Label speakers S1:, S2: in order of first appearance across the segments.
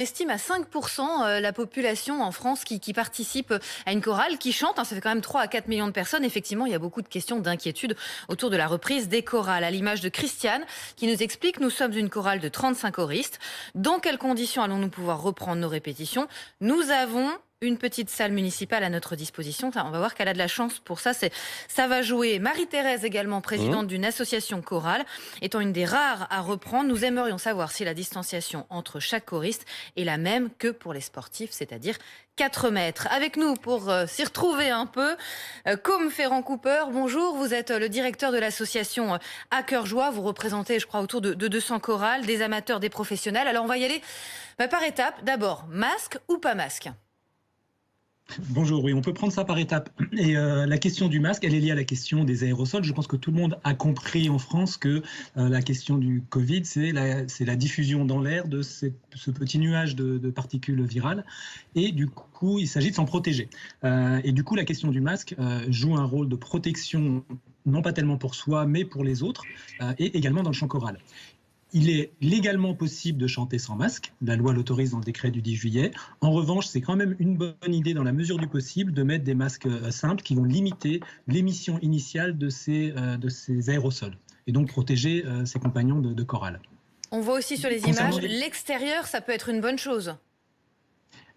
S1: Estime à 5% la population en France qui participe à une chorale, qui chante. Ça fait quand même 3 à 4 millions de personnes. Effectivement, il y a beaucoup de questions, d'inquiétudes autour de la reprise des chorales. À l'image de Christiane, qui nous explique: nous sommes une chorale de 35 choristes. Dans quelles conditions allons-nous pouvoir reprendre nos répétitions? Nous avons une petite salle municipale à notre disposition. Enfin, on va voir qu'elle a de la chance pour ça. Ça va jouer. Marie-Thérèse, également présidente d'une association chorale, étant une des rares à reprendre. Nous aimerions savoir si la distanciation entre chaque choriste est la même que pour les sportifs, c'est-à-dire 4 mètres. Avec nous pour s'y retrouver un peu, Côme Ferrand-Cooper, bonjour. Vous êtes le directeur de l'association À Cœur Joie. Vous représentez, je crois, autour de 200 chorales, des amateurs, des professionnels. Alors on va y aller par étapes. D'abord, masque ou pas masque?
S2: Bonjour, oui, on peut prendre ça par étapes. Et la question du masque, elle est liée à la question des aérosols. Je pense que tout le monde a compris en France que la question du Covid, c'est la diffusion dans l'air de ce petit nuage de particules virales. Et du coup, il s'agit de s'en protéger. Et du coup, la question du masque joue un rôle de protection, non pas tellement pour soi, mais pour les autres, et également dans le chant choral. Il est légalement possible de chanter sans masque. La loi l'autorise dans le décret du 10 juillet. En revanche, c'est quand même une bonne idée, dans la mesure du possible, de mettre des masques simples qui vont limiter l'émission initiale de ces aérosols et donc protéger ses compagnons de chorale.
S1: On voit aussi sur les images, l'extérieur, ça peut être une bonne chose.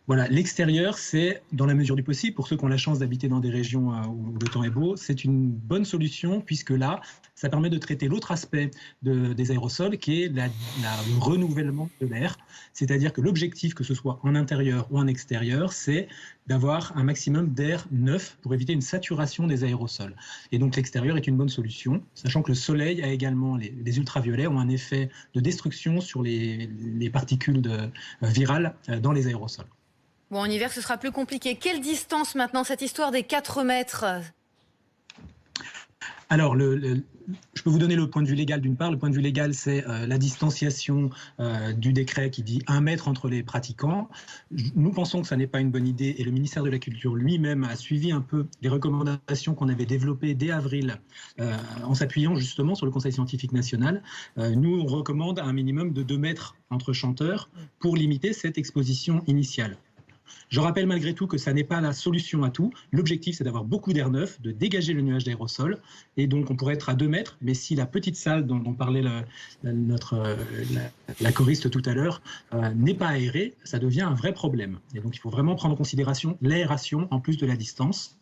S2: Voilà, l'extérieur, c'est, dans la mesure du possible, pour ceux qui ont la chance d'habiter dans des régions où le temps est beau, c'est une bonne solution, puisque là, ça permet de traiter l'autre aspect des aérosols, qui est le renouvellement de l'air. C'est-à-dire que l'objectif, que ce soit en intérieur ou en extérieur, c'est d'avoir un maximum d'air neuf pour éviter une saturation des aérosols. Et donc l'extérieur est une bonne solution, sachant que le soleil a également, les ultraviolets ont un effet de destruction sur les particules virales dans les aérosols.
S1: Bon, en hiver, ce sera plus compliqué. Quelle distance maintenant, cette histoire des 4 mètres?
S2: Alors, je peux vous donner le point de vue légal d'une part. Le point de vue légal, c'est la distanciation du décret qui dit 1 mètre entre les pratiquants. Nous pensons que ça n'est pas une bonne idée, et le ministère de la Culture lui-même a suivi un peu les recommandations qu'on avait développées dès avril en s'appuyant justement sur le Conseil scientifique national. Nous, on recommande un minimum de 2 mètres entre chanteurs pour limiter cette exposition initiale. Je rappelle malgré tout que ça n'est pas la solution à tout. L'objectif, c'est d'avoir beaucoup d'air neuf, de dégager le nuage d'aérosol. Et donc, on pourrait être à 2 mètres, mais si la petite salle dont parlait la choriste tout à l'heure n'est pas aérée, ça devient un vrai problème. Et donc, il faut vraiment prendre en considération l'aération en plus de la distance,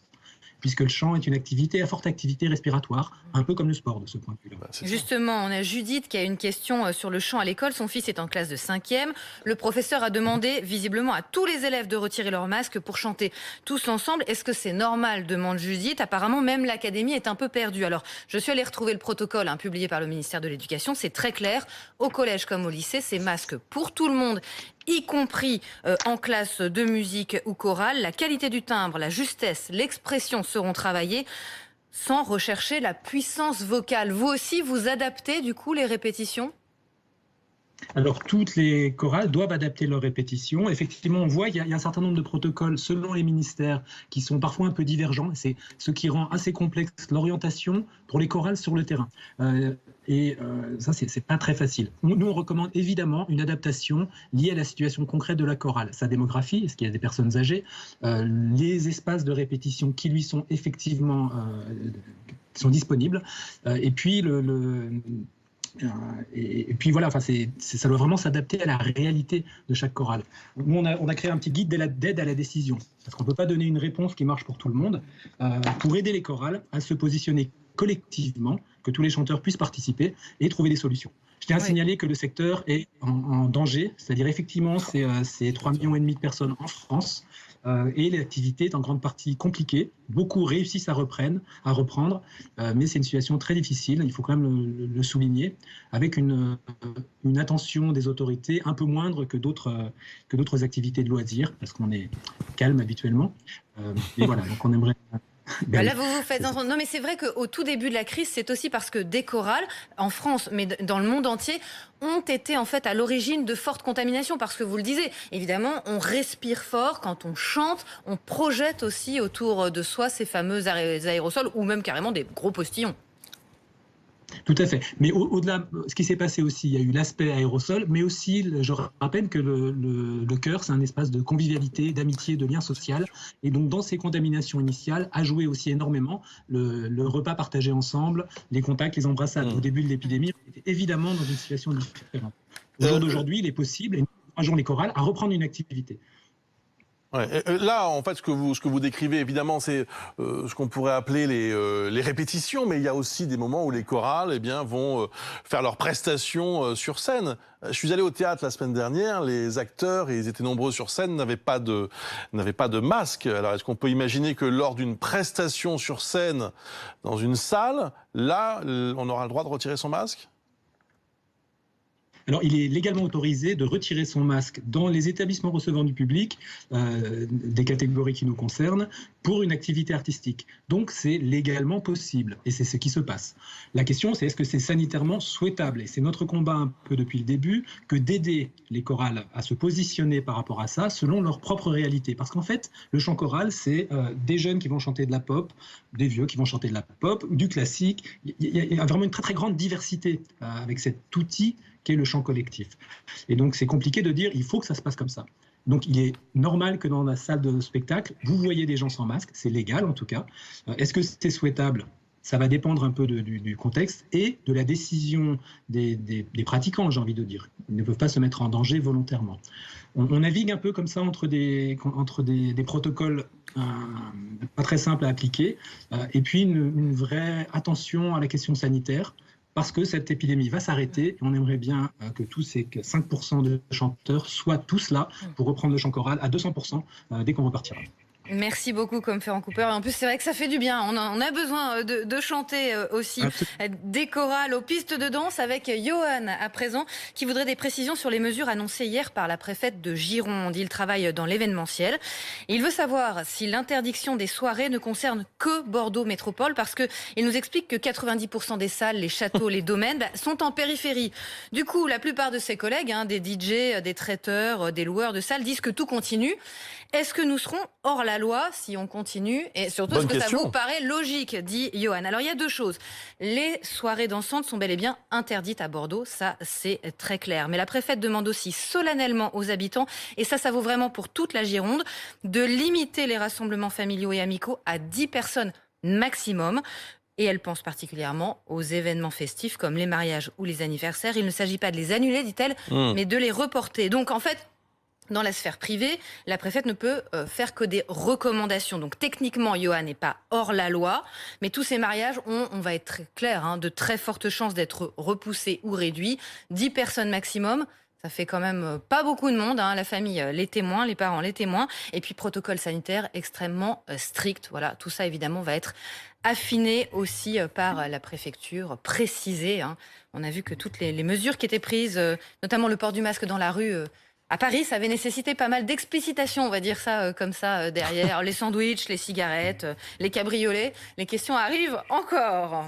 S2: puisque le chant est une activité à forte activité respiratoire, un peu comme le sport de ce point de vue-là.
S1: Justement, on a Judith qui a une question sur le chant à l'école. Son fils est en classe de 5e. Le professeur a demandé visiblement à tous les élèves de retirer leur masque pour chanter tous ensemble. Est-ce que c'est normal, demande Judith. Apparemment, même l'académie est un peu perdue. Alors, je suis allée retrouver le protocole publié par le ministère de l'Éducation. C'est très clair. Au collège comme au lycée, c'est masque pour tout le monde, y compris en classe de musique ou chorale. La qualité du timbre, la justesse, l'expression seront travaillées sans rechercher la puissance vocale. Vous aussi, vous adaptez du coup les répétitions?
S2: Alors, toutes les chorales doivent adapter leurs répétitions. Effectivement, on voit qu'il y a un certain nombre de protocoles selon les ministères qui sont parfois un peu divergents. C'est ce qui rend assez complexe l'orientation pour les chorales sur le terrain. Ça, c'est pas très facile. Nous, on recommande évidemment une adaptation liée à la situation concrète de la chorale, sa démographie, est-ce qu'il y a des personnes âgées, les espaces de répétition qui lui sont effectivement sont disponibles, et puis et puis voilà, ça doit vraiment s'adapter à la réalité de chaque chorale. Nous, on a créé un petit guide d'aide à la décision, parce qu'on ne peut pas donner une réponse qui marche pour tout le monde, pour aider les chorales à se positionner collectivement, que tous les chanteurs puissent participer et trouver des solutions. Je tiens à signaler que le secteur est en danger, c'est-à-dire effectivement c'est 3,5 millions de personnes en France, et l'activité est en grande partie compliquée. Beaucoup réussissent à reprendre, mais c'est une situation très difficile, il faut quand même le souligner, avec une attention des autorités un peu moindre que d'autres activités de loisirs, parce qu'on est calme habituellement. Mais voilà, donc on aimerait...
S1: Là, vous vous faites entendre. Non, mais c'est vrai qu'au tout début de la crise, c'est aussi parce que des chorales, en France, mais dans le monde entier, ont été en fait à l'origine de fortes contaminations. Parce que vous le disiez, évidemment, on respire fort quand on chante, on projette aussi autour de soi ces fameux aérosols ou même carrément des gros postillons.
S2: Tout à fait. Mais au-delà, ce qui s'est passé aussi, il y a eu l'aspect aérosol, mais aussi, je rappelle que le cœur, c'est un espace de convivialité, d'amitié, de lien social. Et donc, dans ces contaminations initiales, a joué aussi énormément le repas partagé ensemble, les contacts, les embrassades. Au début de l'épidémie, on était évidemment dans une situation différente. Au jour d'aujourd'hui, il est possible, et nous encourageons les chorales à reprendre une activité.
S3: Ouais. Là, en fait, ce que vous décrivez, évidemment, c'est ce qu'on pourrait appeler les répétitions, mais il y a aussi des moments où les chorales, vont faire leurs prestations sur scène. Je suis allé au théâtre la semaine dernière, les acteurs, et ils étaient nombreux sur scène, n'avaient pas de masque. Alors, est-ce qu'on peut imaginer que lors d'une prestation sur scène, dans une salle, là, on aura le droit de retirer son masque ?
S2: Alors, il est légalement autorisé de retirer son masque dans les établissements recevant du public, des catégories qui nous concernent, pour une activité artistique. Donc, c'est légalement possible, et c'est ce qui se passe. La question, c'est est-ce que c'est sanitairement souhaitable ? Et c'est notre combat un peu depuis le début, que d'aider les chorales à se positionner par rapport à ça, selon leur propre réalité. Parce qu'en fait, le chant choral, c'est des jeunes qui vont chanter de la pop, des vieux qui vont chanter de la pop, du classique. Il y a vraiment une très très grande diversité avec cet outil qu'est le chant collectif. Et donc, c'est compliqué de dire il faut que ça se passe comme ça. Donc, il est normal que dans la salle de spectacle, vous voyez des gens sans masque, c'est légal en tout cas. Est-ce que c'est souhaitable ? Ça va dépendre un peu du contexte et de la décision des pratiquants, j'ai envie de dire. Ils ne peuvent pas se mettre en danger volontairement. On navigue un peu comme ça entre des protocoles pas très simples à appliquer et puis une vraie attention à la question sanitaire. Parce que cette épidémie va s'arrêter et on aimerait bien que tous ces 5% de chanteurs soient tous là pour reprendre le chant choral à 200% dès qu'on repartira.
S1: Merci beaucoup, comme Ferrand Cooper. En plus, c'est vrai que ça fait du bien. On a besoin de chanter aussi des chorales aux pistes de danse avec Johan à présent, qui voudrait des précisions sur les mesures annoncées hier par la préfète de Gironde. Il travaille dans l'événementiel. Il veut savoir si l'interdiction des soirées ne concerne que Bordeaux Métropole, parce qu'il nous explique que 90% des salles, les châteaux, les domaines sont en périphérie. Du coup, la plupart de ses collègues, des DJ, des traiteurs, des loueurs de salles, disent que tout continue. Est-ce que nous serons hors la loi si on continue ? Et surtout, est-ce que ça vous paraît logique, dit Johan ? Alors, il y a deux choses. Les soirées dansantes sont bel et bien interdites à Bordeaux, ça c'est très clair. Mais la préfète demande aussi solennellement aux habitants, et ça vaut vraiment pour toute la Gironde, de limiter les rassemblements familiaux et amicaux à 10 personnes maximum. Et elle pense particulièrement aux événements festifs comme les mariages ou les anniversaires. Il ne s'agit pas de les annuler, dit-elle, mais de les reporter. Donc, en fait, dans la sphère privée, la préfète ne peut faire que des recommandations. Donc techniquement, Johan n'est pas hors la loi, mais tous ces mariages ont, on va être très clair, de très fortes chances d'être repoussés ou réduits. 10 personnes maximum, ça fait quand même pas beaucoup de monde. La famille, les témoins, les parents, les témoins. Et puis protocole sanitaire extrêmement strict. Voilà, tout ça évidemment va être affiné aussi par la préfecture, précisé. On a vu que toutes les mesures qui étaient prises, notamment le port du masque dans la rue, à Paris, ça avait nécessité pas mal d'explicitation, on va dire ça comme ça, derrière. Les sandwichs, les cigarettes, les cabriolets, les questions arrivent encore.